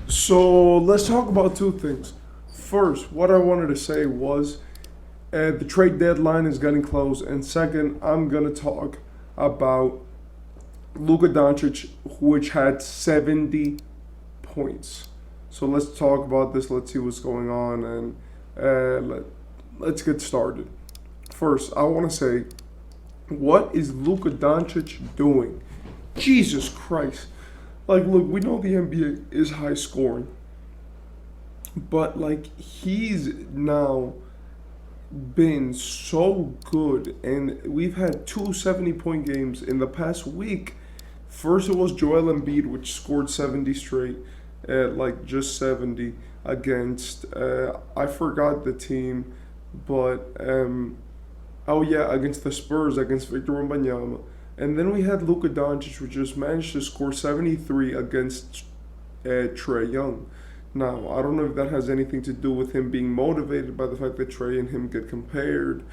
So let's talk about two things. First, what I wanted to say was the trade deadline is getting close, and second, I'm gonna talk about Luka Doncic, which had 70 points. So let's talk about this. Let's see what's going on, and let's get started. First, I want to say, what is Luka Doncic doing? Jesus Christ! Like, look, we know the NBA is high scoring, but like he's now been so good, and we've had two 70 point games in the past week. First, it was Joel Embiid, which scored 70 straight, like just 70 against, I forgot the team, but, oh yeah, against the Spurs, against Victor Wembanyama. And then we had Luka Doncic, who just managed to score 73 against Trey Young. Now, I don't know if that has anything to do with him being motivated by the fact that Trey and him get compared.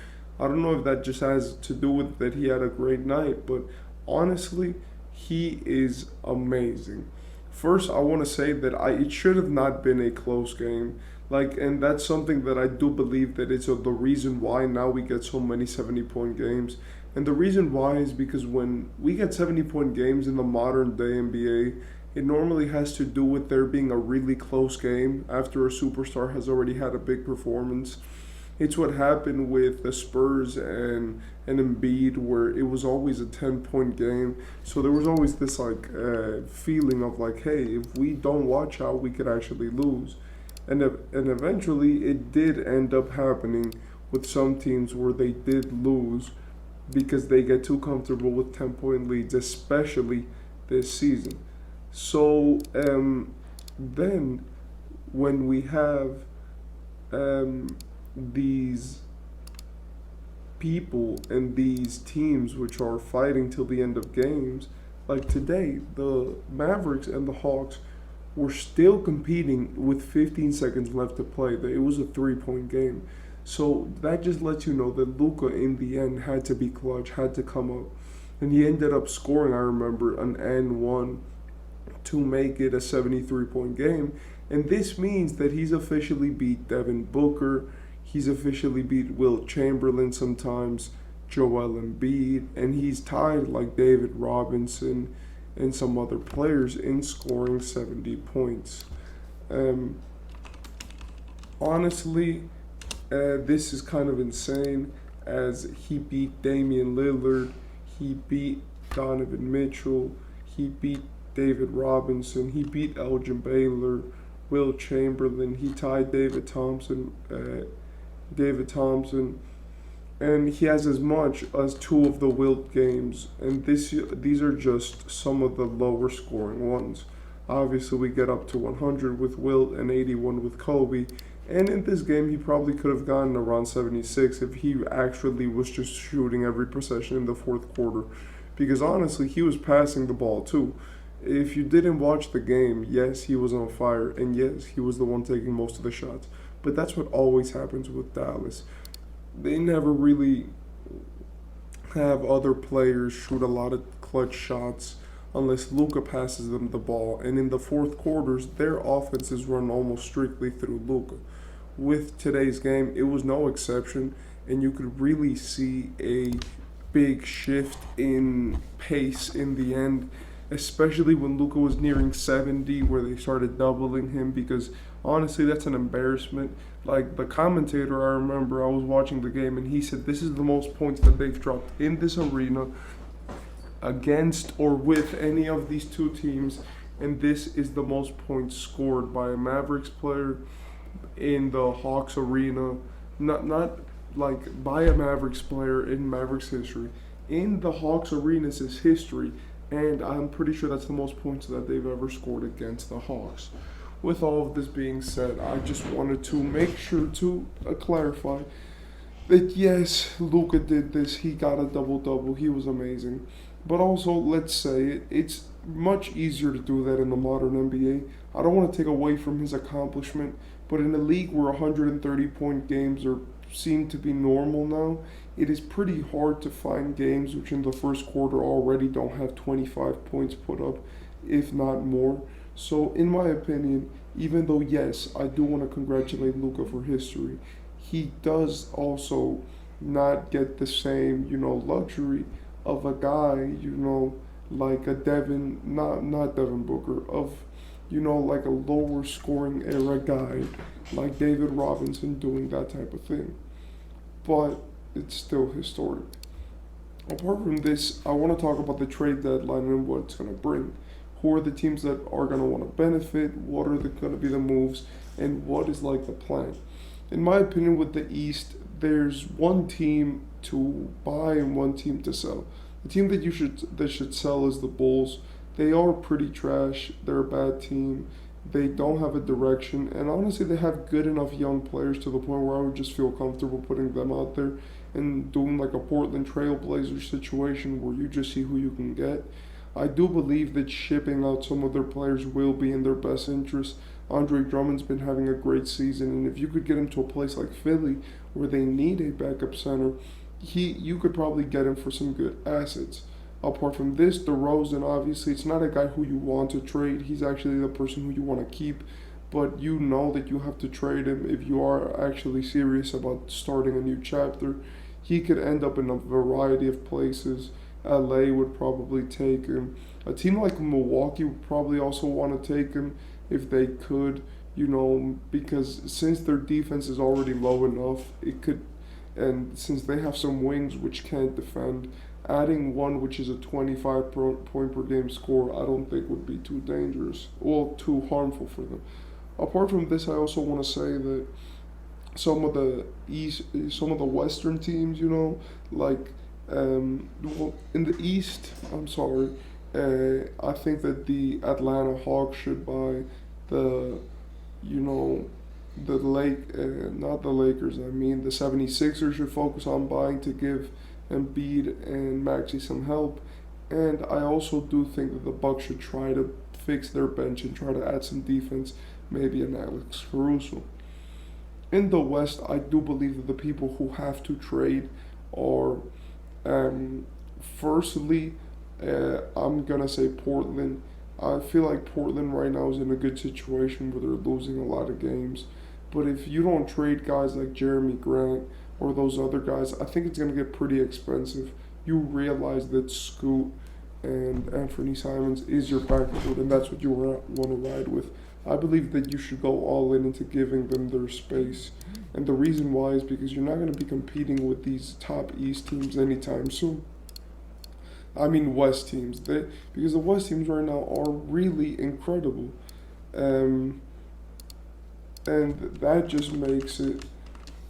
I don't know if that just has to do with that he had a great night, but honestly, he is amazing. First, I want to say that it should have not been a close game. Like, and that's something that I do believe that it's the reason why now we get so many 70 point games. And the reason why is because when we get 70 point games in the modern day NBA, it normally has to do with there being a really close game after a superstar has already had a big performance. It's what happened with the Spurs and Embiid, where it was always a 10 point game. So there was always this like feeling of like, hey, if we don't watch out, we could actually lose. And eventually it did end up happening with some teams where they did lose because they get too comfortable with 10 point leads, especially this season. So then when we have these people and these teams which are fighting till the end of games, like today, the Mavericks and the Hawks were still competing with 15 seconds left to play. It was a 3 point game. So that just lets you know that Luka in the end had to be clutch, had to come up. And he ended up scoring, I remember, an N1 to make it a 73 point game. And this means that he's officially beat Devin Booker. He's officially beat Wilt Chamberlain sometimes, Joel Embiid, and he's tied like David Robinson and some other players in scoring 70 points. Um, Honestly, this is kind of insane as he beat Damian Lillard, he beat Donovan Mitchell, he beat David Robinson, he beat Elgin Baylor, Will Chamberlain, he tied David Thompson, and he has as much as two of the Wilt games. And these are just some of the lower scoring ones. Obviously, we get up to 100 with Wilt and 81 with Kobe. And in this game, he probably could have gotten around 76 if he actually was just shooting every possession in the fourth quarter. Because honestly, he was passing the ball too. If you didn't watch the game, yes, he was on fire, and yes, he was the one taking most of the shots. But that's what always happens with Dallas. They never really have other players shoot a lot of clutch shots unless Luka passes them the ball. And in the fourth quarters, their offenses run almost strictly through Luka. With today's game, it was no exception, and you could really see a big shift in pace in the end, especially when Luka was nearing 70, where they started doubling him. Because honestly, that's an embarrassment. Like the commentator, I remember I was watching the game, and he said this is the most points that they've dropped in this arena against or with any of these two teams, and this is the most points scored by a Mavericks player in the Hawks arena, not like by a Mavericks player in Mavericks history. In the Hawks arena's history, and I'm pretty sure that's the most points that they've ever scored against the Hawks. With all of this being said, I just wanted to make sure to clarify that yes, Luka did this. He got a double double. He was amazing. But also, let's say it's much easier to do that in the modern NBA. I don't want to take away from his accomplishment, but in a league where 130 point games are seem to be normal now, it is pretty hard to find games which in the first quarter already don't have 25 points put up, if not more. So, in my opinion, Even though, yes, I do want to congratulate Luka for history, he does also not get the same, luxury of a guy, like a Devin, not Devin Booker, of, like a lower scoring era guy, like David Robinson doing that type of thing. But it's still historic. Apart from this, I want to talk about the trade deadline and what it's going to bring. Who are the teams that are going to want to benefit? What are going to be the moves? And what is like the plan? In my opinion, with the East, there's one team to buy and one team to sell. The team that should sell is the Bulls. They are pretty trash. They're a bad team. They don't have a direction, and honestly, they have good enough young players to the point where I would just feel comfortable putting them out there and doing like a Portland Trailblazers situation where you just see who you can get. I do believe that shipping out some of their players will be in their best interest. Andre Drummond's been having a great season, and if you could get him to a place like Philly where they need a backup center, you could probably get him for some good assets. Apart from this, DeRozan, obviously, it's not a guy who you want to trade. He's actually the person who you want to keep, but you know that you have to trade him if you are actually serious about starting a new chapter. He could end up in a variety of places. LA would probably take him. A team like Milwaukee would probably also want to take him if they could, because since their defense is already low enough, it could, and since they have some wings which can't defend, adding one which is a 25 point per game score, I don't think would be too dangerous, well, too harmful for them. Apart from this, I also want to say that some of the Western teams, like well, in the East, I'm sorry, I think that the Atlanta Hawks should buy the, you know, not the Lakers, I mean, the 76ers should focus on buying to give Embiid and Maxey some help. And I also do think that the Bucks should try to fix their bench and try to add some defense, maybe an Alex Caruso. In the West, I do believe that the people who have to trade are, firstly, I'm gonna say Portland. I feel like Portland right now is in a good situation where they're losing a lot of games. But if you don't trade guys like Jeremy Grant or those other guys, I think it's gonna get pretty expensive. You realize that Scoot and Anthony Simons is your backcourt, and that's what you want to ride with. I believe that you should go all in into giving them their space. And the reason why is because you're not going to be competing with these top East teams anytime soon. I mean West teams. Because the West teams right now are really incredible. Um, and that just makes it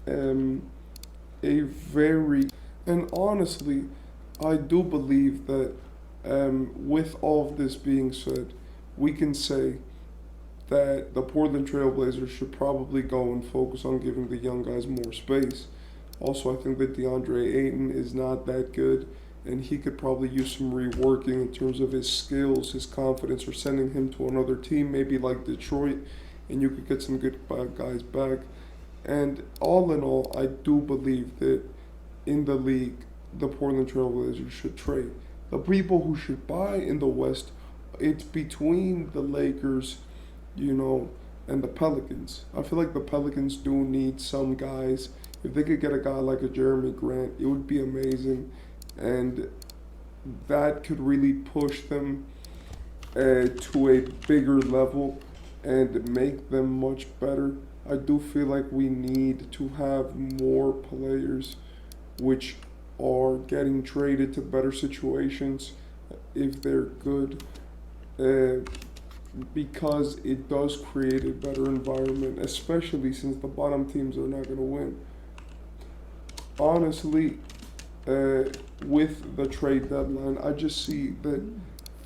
a very... And honestly, I do believe that with all of this being said, we can say that the Portland Trailblazers should probably go and focus on giving the young guys more space. Also, I think that DeAndre Ayton is not that good, and he could probably use some reworking in terms of his skills, his confidence, or sending him to another team, maybe like Detroit, and you could get some good guys back. And all in all, I do believe that in the league, the Portland Trailblazers should trade. The people who should buy in the West, it's between the Lakers, and the Pelicans. I feel like the Pelicans do need some guys. If they could get a guy like a Jeremy Grant, it would be amazing. And that could really push them to a bigger level and make them much better. I do feel like we need to have more players which are getting traded to better situations if they're good. Because it does create a better environment, especially since the bottom teams are not going to win. Honestly, with the trade deadline, I just see that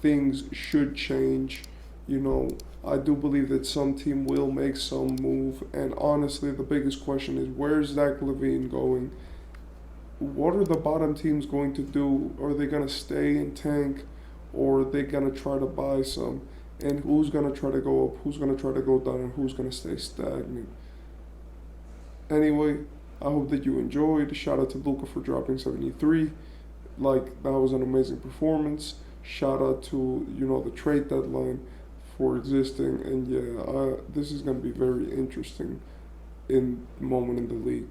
things should change. I do believe that some team will make some move, and honestly, the biggest question is where's Zach LaVine going? What are the bottom teams going to do? Are they going to stay and tank, or are they going to try to buy some? And who's going to try to go up, who's going to try to go down, and who's going to stay stagnant. Anyway, I hope that you enjoyed. Shout out to Luka for dropping 73. That was an amazing performance. Shout out to, the trade deadline for existing. And yeah, this is going to be very interesting in moment in the league.